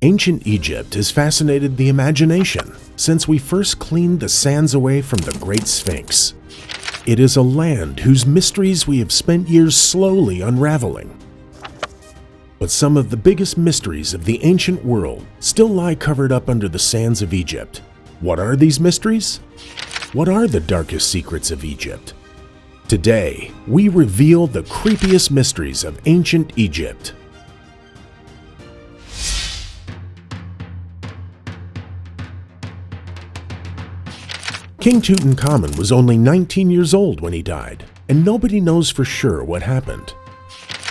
Ancient Egypt has fascinated the imagination since we first cleaned the sands away from the Great Sphinx. It is a land whose mysteries we have spent years slowly unraveling. But some of the biggest mysteries of the ancient world still lie covered up under the sands of Egypt. What are these mysteries? What are the darkest secrets of Egypt? Today, we reveal the creepiest mysteries of ancient Egypt. King Tutankhamun was only 19 years old when he died, and nobody knows for sure what happened.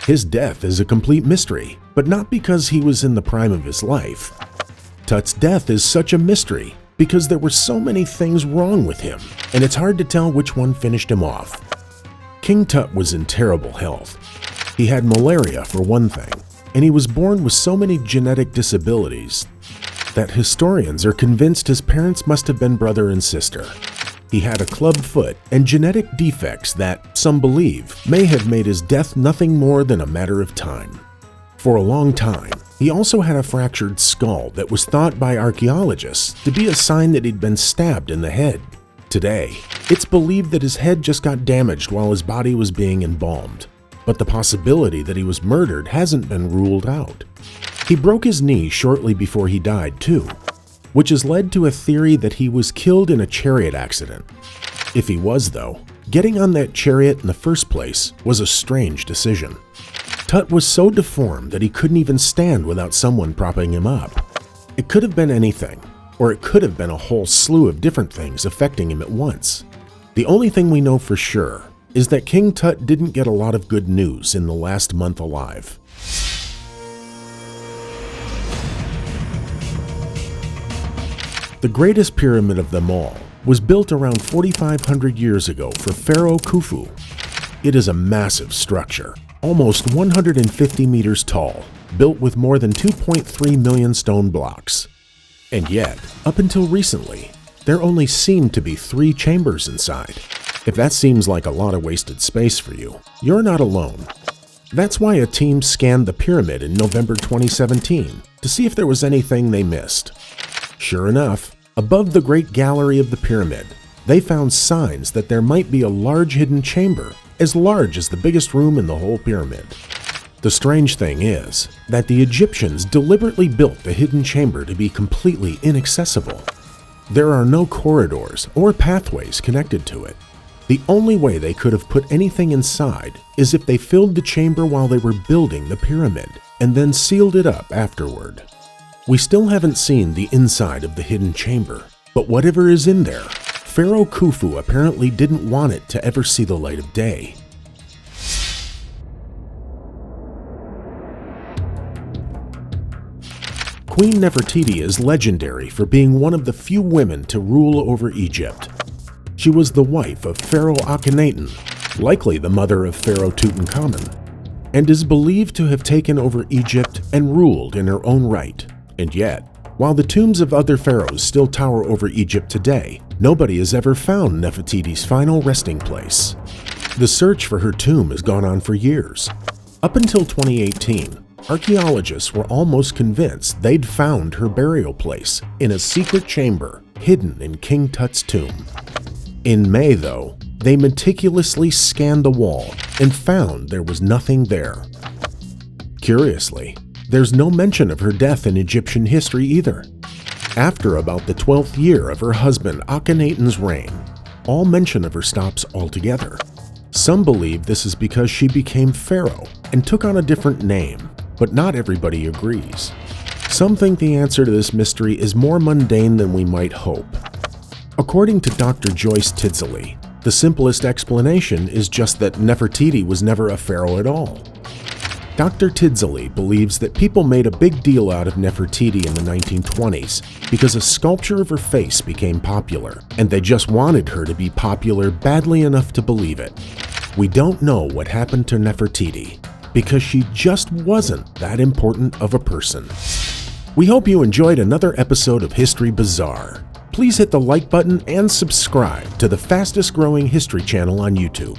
His death is a complete mystery, but not because he was in the prime of his life. Tut's death is such a mystery because there were so many things wrong with him, and it's hard to tell which one finished him off. King Tut was in terrible health. He had malaria for one thing, and he was born with so many genetic disabilities that historians are convinced his parents must have been brother and sister. He had a club foot and genetic defects that, some believe, may have made his death nothing more than a matter of time. For a long time, he also had a fractured skull that was thought by archaeologists to be a sign that he'd been stabbed in the head. Today, it's believed that his head just got damaged while his body was being embalmed, but the possibility that he was murdered hasn't been ruled out. He broke his knee shortly before he died, too, which has led to a theory that he was killed in a chariot accident. If he was, though, getting on that chariot in the first place was a strange decision. Tut was so deformed that he couldn't even stand without someone propping him up. It could have been anything, or it could have been a whole slew of different things affecting him at once. The only thing we know for sure is that King Tut didn't get a lot of good news in the last month alive. The greatest pyramid of them all was built around 4,500 years ago for Pharaoh Khufu. It is a massive structure, almost 150 meters tall, built with more than 2.3 million stone blocks. And yet, up until recently, there only seemed to be 3 chambers inside. If that seems like a lot of wasted space for you, you're not alone. That's why a team scanned the pyramid in November 2017 to see if there was anything they missed. Sure enough, above the Great Gallery of the pyramid, they found signs that there might be a large hidden chamber, as large as the biggest room in the whole pyramid. The strange thing is that the Egyptians deliberately built the hidden chamber to be completely inaccessible. There are no corridors or pathways connected to it. The only way they could have put anything inside is if they filled the chamber while they were building the pyramid and then sealed it up afterward. We still haven't seen the inside of the hidden chamber, but whatever is in there, Pharaoh Khufu apparently didn't want it to ever see the light of day. Queen Nefertiti is legendary for being one of the few women to rule over Egypt. She was the wife of Pharaoh Akhenaten, likely the mother of Pharaoh Tutankhamun, and is believed to have taken over Egypt and ruled in her own right. And yet, while the tombs of other pharaohs still tower over Egypt today, nobody has ever found Nefertiti's final resting place. The search for her tomb has gone on for years. Up until 2018, archaeologists were almost convinced they'd found her burial place in a secret chamber hidden in King Tut's tomb. In May, though, they meticulously scanned the wall and found there was nothing there. Curiously, there's no mention of her death in Egyptian history either. After about the 12th year of her husband Akhenaten's reign, all mention of her stops altogether. Some believe this is because she became pharaoh and took on a different name, but not everybody agrees. Some think the answer to this mystery is more mundane than we might hope. According to Dr. Joyce Tidsley, the simplest explanation is just that Nefertiti was never a pharaoh at all. Dr. Tidsley believes that people made a big deal out of Nefertiti in the 1920s because a sculpture of her face became popular, and they just wanted her to be popular badly enough to believe it. We don't know what happened to Nefertiti because she just wasn't that important of a person. We hope you enjoyed another episode of History Bazaar. Please hit the like button and subscribe to the fastest growing history channel on YouTube.